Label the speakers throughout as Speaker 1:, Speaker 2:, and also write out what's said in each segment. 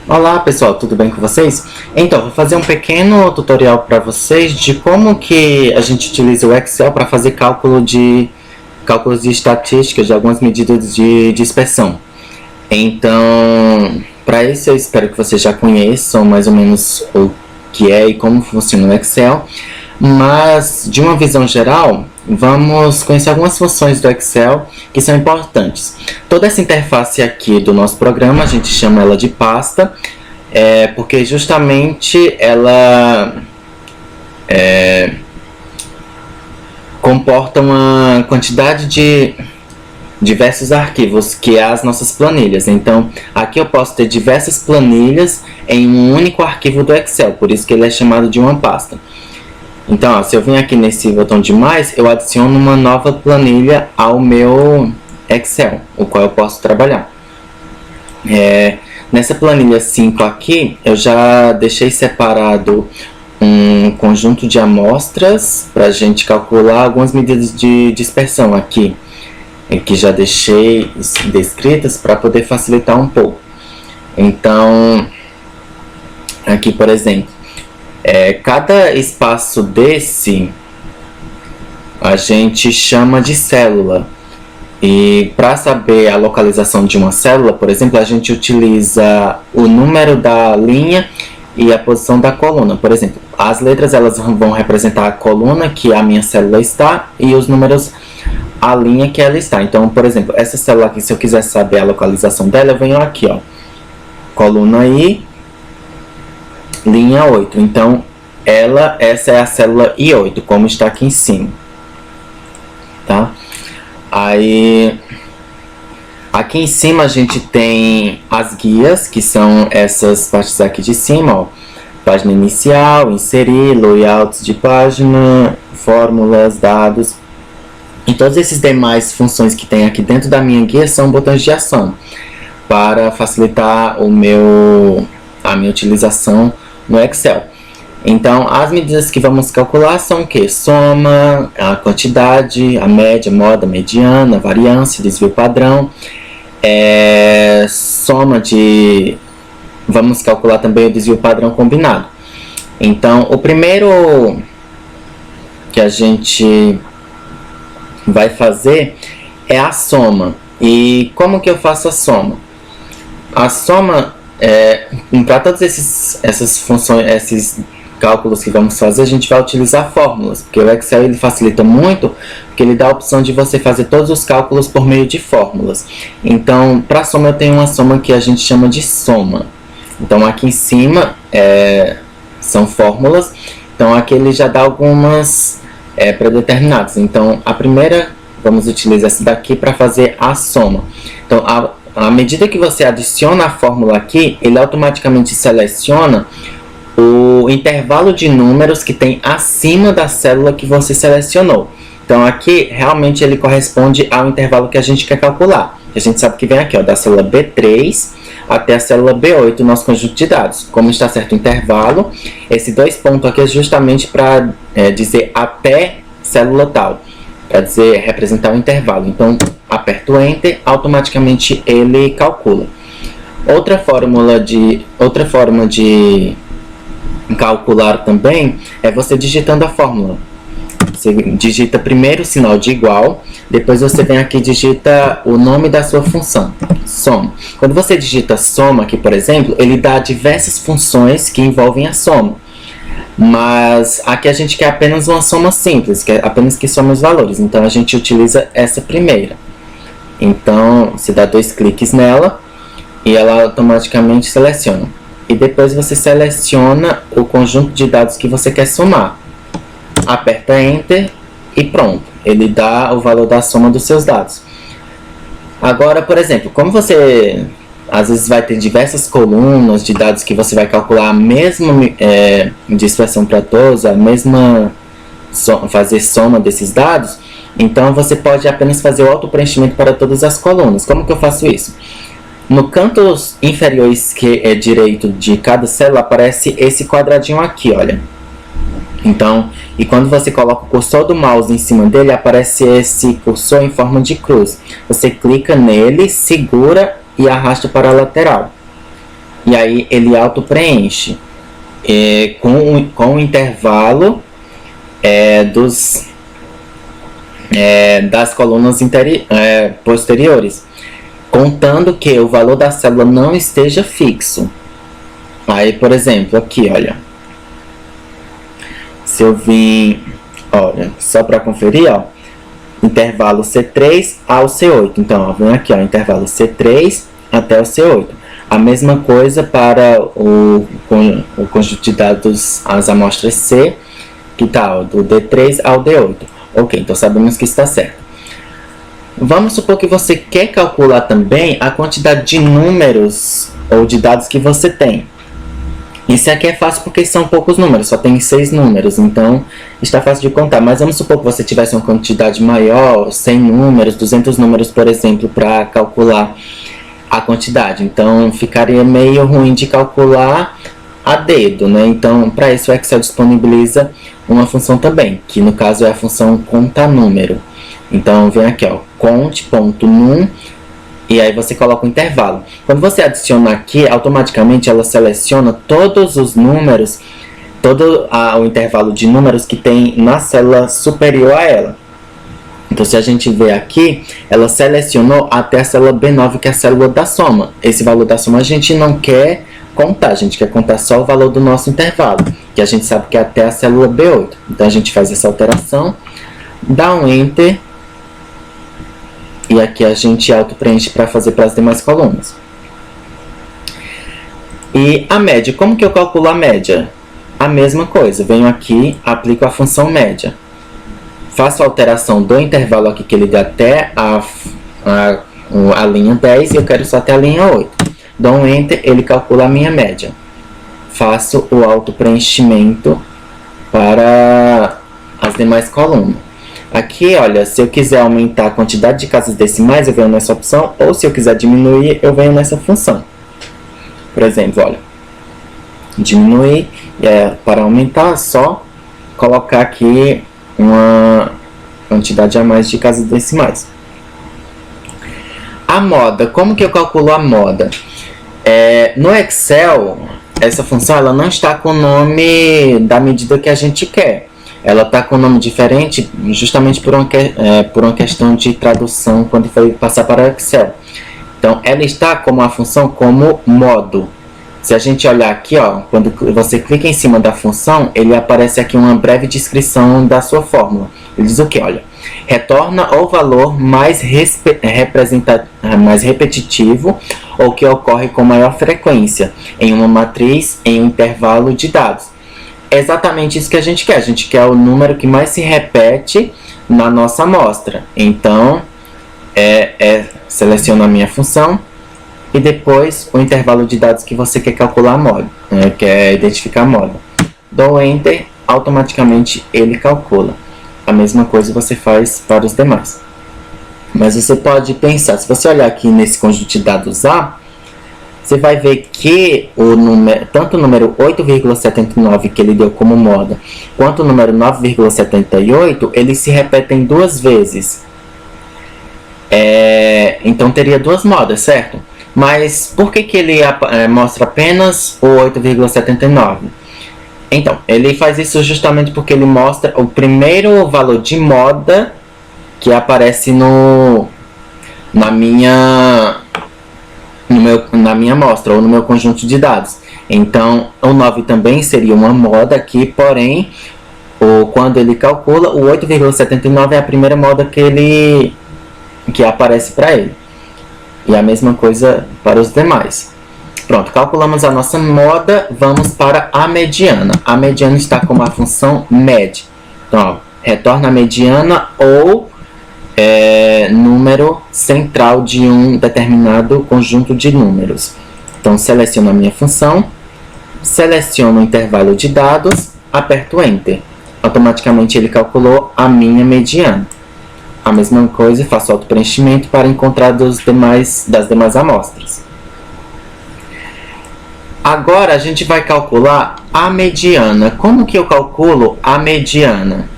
Speaker 1: Olá pessoal, tudo bem com vocês? Então, vou fazer um pequeno tutorial para vocês de como que a gente utiliza o Excel para fazer cálculos de estatísticas de algumas medidas de dispersão. Então, para isso eu espero que vocês já conheçam mais ou menos o que é e como funciona o Excel, mas de uma visão geral, vamos conhecer algumas funções do Excel que são importantes. Toda essa interface aqui do nosso programa, a gente chama ela de pasta, porque justamente ela comporta uma quantidade de diversos arquivos, que é as nossas planilhas. Então, aqui eu posso ter diversas planilhas em um único arquivo do Excel, por isso que ele é chamado de uma pasta. Então, se eu vim aqui nesse botão de mais, eu adiciono uma nova planilha ao meu Excel, o qual eu posso trabalhar. Nessa planilha 5 aqui, eu já deixei separado um conjunto de amostras para a gente calcular algumas medidas de dispersão aqui, que já deixei descritas para poder facilitar um pouco. Então, aqui, por exemplo, cada espaço desse a gente chama de célula. E para saber a localização de uma célula, por exemplo, a gente utiliza o número da linha e a posição da coluna. Por exemplo, as letras elas vão representar a coluna que a minha célula está e os números a linha que ela está. Então, por exemplo, essa célula aqui, se eu quiser saber a localização dela, eu venho aqui, ó, coluna I, linha 8. Então, essa é a célula I8, como está aqui em cima. Tá? Aí, aqui em cima a gente tem as guias, que são essas partes aqui de cima, ó. Página inicial, inserir, layouts de página, fórmulas, dados. E todos esses demais funções que tem aqui dentro da minha guia são botões de ação, para facilitar a minha utilização no Excel. Então, as medidas que vamos calcular são o que? Soma, a quantidade, a média, moda, mediana, variância, desvio padrão. Vamos calcular também o desvio padrão combinado. Então, o primeiro que a gente vai fazer é a soma. E como que eu faço a soma? A soma, para todas essas funções, esses cálculos que vamos fazer, a gente vai utilizar fórmulas, porque o Excel ele facilita muito, porque ele dá a opção de você fazer todos os cálculos por meio de fórmulas. Então, para soma eu tenho uma soma que a gente chama de soma. Então, aqui em cima são fórmulas. Então, aqui ele já dá algumas predeterminadas. Então, a primeira, vamos utilizar essa daqui para fazer a soma. Então, à medida que você adiciona a fórmula aqui, ele automaticamente seleciona o intervalo de números que tem acima da célula que você selecionou. Então aqui realmente ele corresponde ao intervalo que a gente quer calcular. A gente sabe que vem aqui, ó, da célula B3 até a célula B8, o nosso conjunto de dados. Como está certo o intervalo, esse 2 pontos aqui é justamente para dizer até célula tal, para representar o intervalo. Então aperto o Enter, automaticamente ele calcula. Outra forma de calcular também é você digitando a fórmula. Você digita primeiro o sinal de igual, depois você vem aqui e digita o nome da sua função, soma. Quando você digita soma aqui, por exemplo, ele dá diversas funções que envolvem a soma. Mas aqui a gente quer apenas uma soma simples, que é apenas que soma os valores. Então a gente utiliza essa primeira. Então você dá 2 cliques nela e ela automaticamente seleciona. E depois você seleciona o conjunto de dados que você quer somar. Aperta Enter e pronto. Ele dá o valor da soma dos seus dados. Agora, por exemplo, como você às vezes vai ter diversas colunas de dados que você vai calcular a mesma dispersão para todos, fazer soma desses dados, então você pode apenas fazer o auto-preenchimento para todas as colunas. Como que eu faço isso? No canto inferior direito de cada célula aparece esse quadradinho aqui, olha. Então, e quando você coloca o cursor do mouse em cima dele, aparece esse cursor em forma de cruz. Você clica nele, segura e arrasta para a lateral. e aí ele auto-preenche com o intervalo das colunas posteriores, contando que o valor da célula não esteja fixo. Aí, por exemplo, aqui, olha, se eu vim, olha, só para conferir, ó, intervalo C3 ao C8. Então, ó, vem aqui, ó, intervalo C3 até o C8. A mesma coisa para o conjunto de dados, as amostras C, que tá, ó, do D3 ao D8. Ok, então sabemos que está certo. Vamos supor que você quer calcular também a quantidade de números ou de dados que você tem. Isso aqui é fácil porque são poucos números, só tem 6 números, então está fácil de contar. Mas vamos supor que você tivesse uma quantidade maior, 100 números, 200 números, por exemplo, para calcular a quantidade. Então ficaria meio ruim de calcular a dedo, né? Então, para isso o Excel disponibiliza uma função também, que no caso é a função conta número. Então vem aqui, ó, conte.num, e aí você coloca o intervalo. Quando você adiciona aqui, automaticamente ela seleciona todos os números, todo o intervalo de números que tem na célula superior a ela. Então, se a gente ver aqui, ela selecionou até a célula B9, que é a célula da soma. Esse valor da soma a gente não quer contar, a gente quer contar só o valor do nosso intervalo, que a gente sabe que é até a célula B8. Então, a gente faz essa alteração, dá um Enter, e aqui a gente auto-preenche para fazer para as demais colunas. E a média, como que eu calculo a média? A mesma coisa, venho aqui, aplico a função média. Faço a alteração do intervalo aqui que ele dá até a linha 10 e eu quero só até a linha 8. Dou um Enter, ele calcula a minha média. Faço o auto-preenchimento para as demais colunas. Aqui, olha, se eu quiser aumentar a quantidade de casas decimais, eu venho nessa opção, ou se eu quiser diminuir, eu venho nessa função. Por exemplo, olha, diminuir, para aumentar, é só colocar aqui uma quantidade a mais de casas decimais. A moda, como que eu calculo a moda? No Excel, essa função ela não está com o nome da medida que a gente quer. Ela está com um nome diferente justamente por uma questão de tradução quando foi passar para o Excel. Então, ela está como a função como modo. Se a gente olhar aqui, ó, quando você clica em cima da função, ele aparece aqui uma breve descrição da sua fórmula. Ele diz o que? Olha, retorna o valor mais repetitivo ou que ocorre com maior frequência em uma matriz em um intervalo de dados. É exatamente isso que a gente quer. A gente quer o número que mais se repete na nossa amostra. Então, seleciona a minha função e depois o intervalo de dados que você quer calcular a moda, quer identificar a moda. Dou Enter, automaticamente ele calcula. A mesma coisa você faz para os demais. Mas você pode pensar, se você olhar aqui nesse conjunto de dados A, você vai ver que tanto o número 8,79 que ele deu como moda, quanto o número 9,78, eles se repetem 2 vezes. Então teria 2 modas, certo? Mas por que ele mostra apenas o 8,79? Então, ele faz isso justamente porque ele mostra o primeiro valor de moda que aparece na minha amostra ou no meu conjunto de dados. Então, o 9 também seria uma moda aqui, porém, quando ele calcula, o 8,79 é a primeira moda que aparece para ele. E a mesma coisa para os demais. Pronto, calculamos a nossa moda, vamos para a mediana. A mediana está como a função med. Então, ó, retorna a mediana ou número central de um determinado conjunto de números. Então, seleciono a minha função, seleciono o intervalo de dados, aperto Enter. Automaticamente ele calculou a minha mediana. A mesma coisa, faço auto-preenchimento para encontrar das demais amostras. Agora a gente vai calcular a mediana. Como que eu calculo a mediana?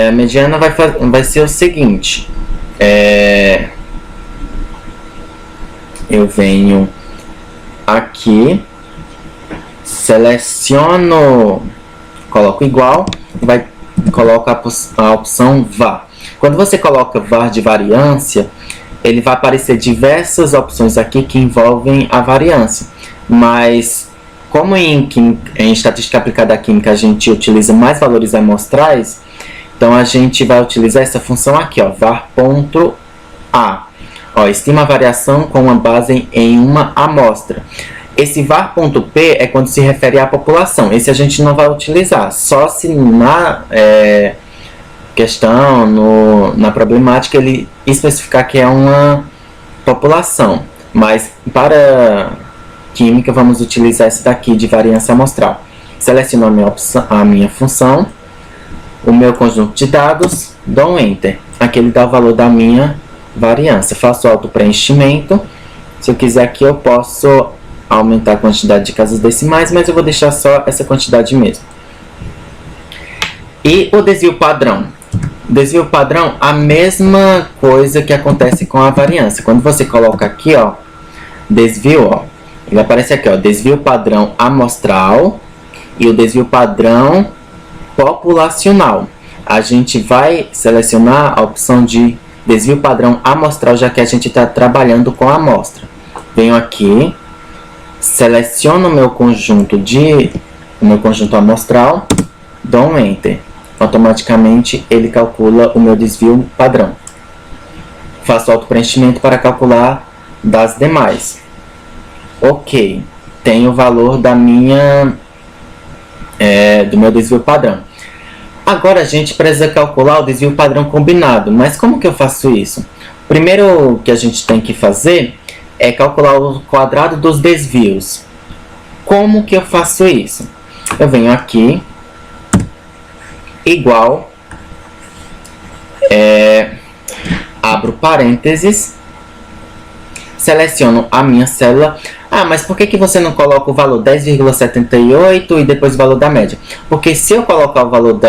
Speaker 1: A mediana vai ser o seguinte. Eu venho aqui, seleciono, coloco igual, coloco a opção var. Quando você coloca var de variância, ele vai aparecer diversas opções aqui que envolvem a variância. Mas, como em estatística aplicada à química a gente utiliza mais valores amostrais, então a gente vai utilizar essa função aqui, ó, var.a. Estima a variação com uma base em uma amostra. Esse var.p é quando se refere à população. Esse a gente não vai utilizar, só se na questão, na problemática, ele especificar que é uma população. Mas para química, vamos utilizar esse daqui de variância amostral. Seleciono a minha função, o meu conjunto de dados, dou um Enter. Aqui ele dá o valor da minha variância. Faço auto-preenchimento. Se eu quiser aqui, eu posso aumentar a quantidade de casas decimais, mas eu vou deixar só essa quantidade mesmo. E o desvio padrão? Desvio padrão, a mesma coisa que acontece com a variância. Quando você coloca aqui, ó, desvio, ó, ele aparece aqui, ó, desvio padrão amostral e o desvio padrão populacional. A gente vai selecionar a opção de desvio padrão amostral, já que a gente está trabalhando com a amostra. Venho aqui, seleciono o meu conjunto amostral, dou um Enter. Automaticamente ele calcula o meu desvio padrão. Faço auto-preenchimento para calcular das demais. Ok, tenho o valor do meu desvio padrão. Agora a gente precisa calcular o desvio padrão combinado. Mas como que eu faço isso? Primeiro que a gente tem que fazer é calcular o quadrado dos desvios. Como que eu faço isso? Eu venho aqui, igual, abro parênteses, seleciono a minha célula. Mas por que você não coloca o valor 10,78 e depois o valor da média? Porque se eu colocar o valor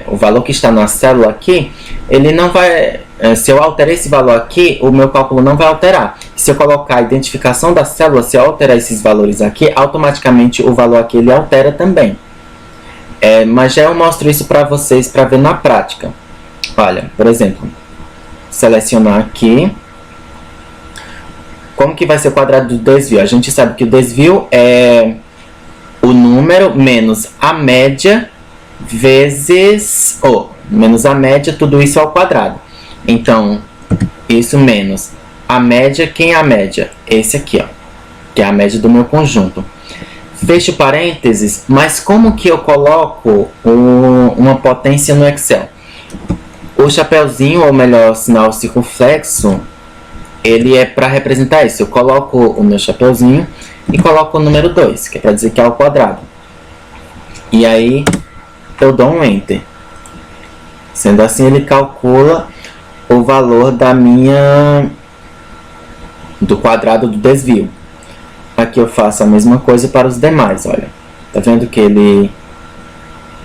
Speaker 1: o valor que está na célula aqui, ele não vai... se eu alterar esse valor aqui, o meu cálculo não vai alterar. Se eu colocar a identificação da célula, se eu alterar esses valores aqui, automaticamente o valor aqui ele altera também. Mas já eu mostro isso para vocês para ver na prática. Olha, por exemplo, selecionar aqui. Como que vai ser o quadrado do desvio? A gente sabe que o desvio é o número menos a média vezes... menos a média, tudo isso ao quadrado. Então, isso menos a média. Quem é a média? Esse aqui, ó, que é a média do meu conjunto. Fecho parênteses, mas como que eu coloco uma potência no Excel? O chapeuzinho, ou melhor, sinal circunflexo, ele é para representar isso. Eu coloco o meu chapeuzinho e coloco o número 2, que é para dizer que é ao quadrado. E aí eu dou um Enter. Sendo assim, ele calcula o valor do quadrado do desvio. Aqui eu faço a mesma coisa para os demais, olha. Tá vendo que ele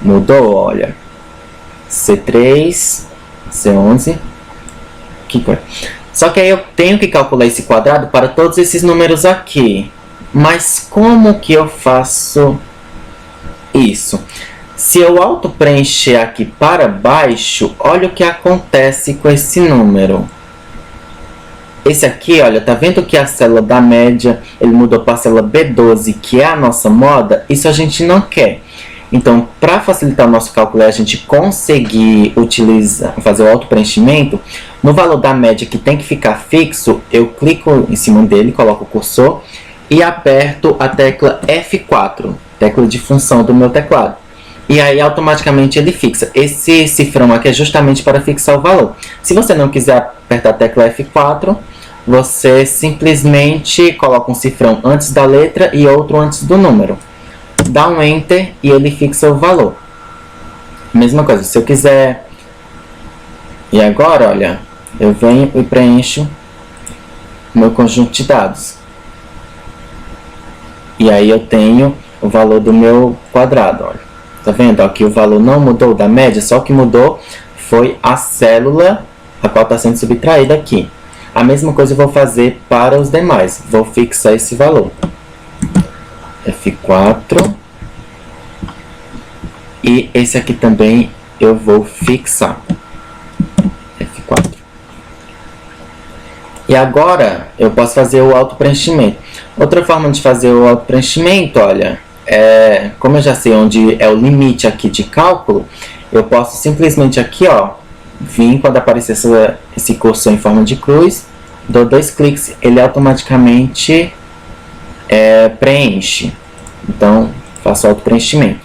Speaker 1: mudou, olha. C3, C11. Que coisa. Só que aí eu tenho que calcular esse quadrado para todos esses números aqui. Mas como que eu faço isso? Se eu auto-preencher aqui para baixo, olha o que acontece com esse número. Esse aqui, olha, tá vendo que a célula da média, ele mudou para a célula B12, que é a nossa moda? Isso a gente não quer. Então, para facilitar o nosso cálculo e a gente conseguir fazer o auto-preenchimento, no valor da média que tem que ficar fixo, eu clico em cima dele, coloco o cursor e aperto a tecla F4, tecla de função do meu teclado. E aí, automaticamente, ele fixa. Esse cifrão aqui é justamente para fixar o valor. Se você não quiser apertar a tecla F4, você simplesmente coloca um cifrão antes da letra e outro antes do número. Dá um Enter e ele fixa o valor. Mesma coisa, se eu quiser... E agora, olha, eu venho e preencho meu conjunto de dados. E aí eu tenho o valor do meu quadrado, olha. Tá vendo? Aqui o valor não mudou da média, só que mudou foi a célula a qual está sendo subtraída aqui. A mesma coisa eu vou fazer para os demais. Vou fixar esse valor. F4. E esse aqui também eu vou fixar. F4. E agora eu posso fazer o auto-preenchimento. Outra forma de fazer o auto-preenchimento, olha, como eu já sei onde é o limite aqui de cálculo, eu posso simplesmente aqui, ó, vir quando aparecer esse cursor em forma de cruz, dou 2 cliques, ele automaticamente preenche. Então, faço auto-preenchimento.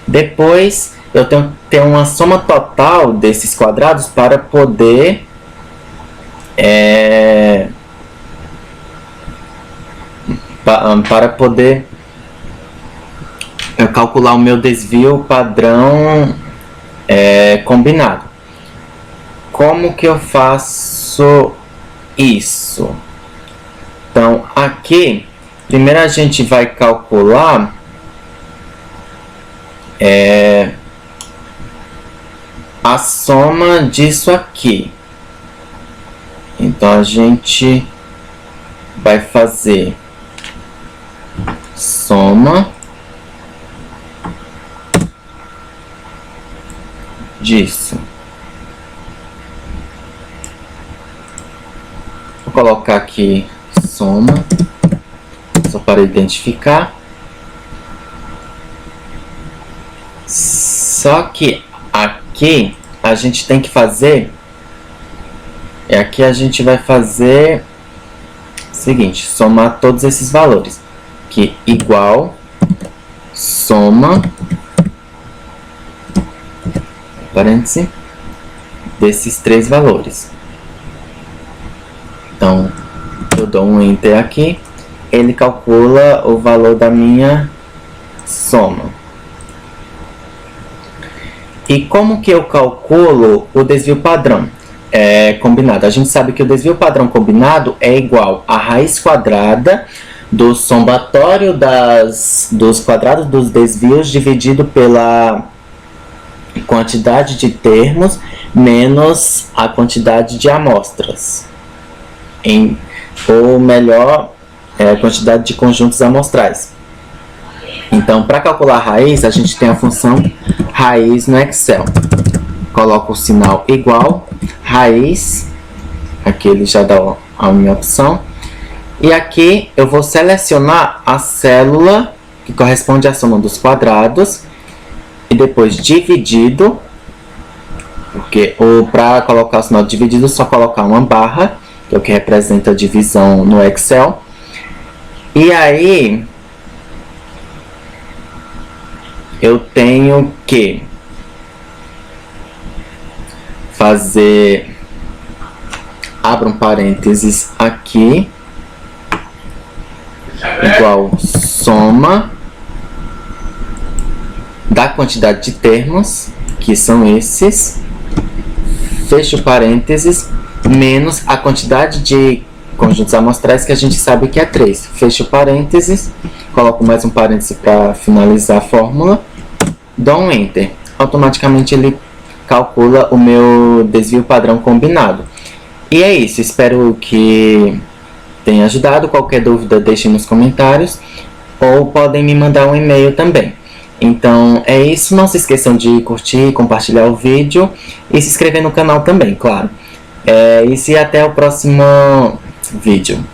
Speaker 1: Depois, eu tenho que ter uma soma total desses quadrados para poder calcular o meu desvio padrão combinado. Como que eu faço isso? Então, aqui, primeiro a gente vai calcular a soma disso aqui. Então, a gente vai fazer soma disso. Vou colocar aqui soma, só para identificar. Só que aqui a gente tem que fazer, aqui a gente vai fazer o seguinte, somar todos esses valores, que igual soma parêntese desses 3 valores. Então, eu dou um enter aqui, ele calcula o valor da minha soma. E como que eu calculo o desvio padrão combinado? A gente sabe que o desvio padrão combinado é igual à raiz quadrada do somatório dos quadrados dos desvios dividido pela quantidade de termos menos a quantidade de amostras. Ou melhor, a quantidade de conjuntos amostrais. Então, para calcular a raiz, a gente tem a função raiz no Excel. Coloco o sinal igual, raiz, aqui ele já dá a minha opção. E aqui eu vou selecionar a célula que corresponde à soma dos quadrados. E depois dividido, porque para colocar o sinal dividido, só colocar uma barra, que é o que representa a divisão no Excel. E aí eu tenho que fazer, abro um parênteses aqui, igual soma da quantidade de termos, que são esses, fecho parênteses, menos a quantidade de conjuntos amostrais, que a gente sabe que é 3. Fecho parênteses, coloco mais um parêntese para finalizar a fórmula, dou um enter. Automaticamente ele calcula o meu desvio padrão combinado. E é isso, espero que tenha ajudado. Qualquer dúvida deixem nos comentários, ou podem me mandar um e-mail também. Então é isso, não se esqueçam de curtir, compartilhar o vídeo e se inscrever no canal também, claro. É isso, e até o próximo vídeo.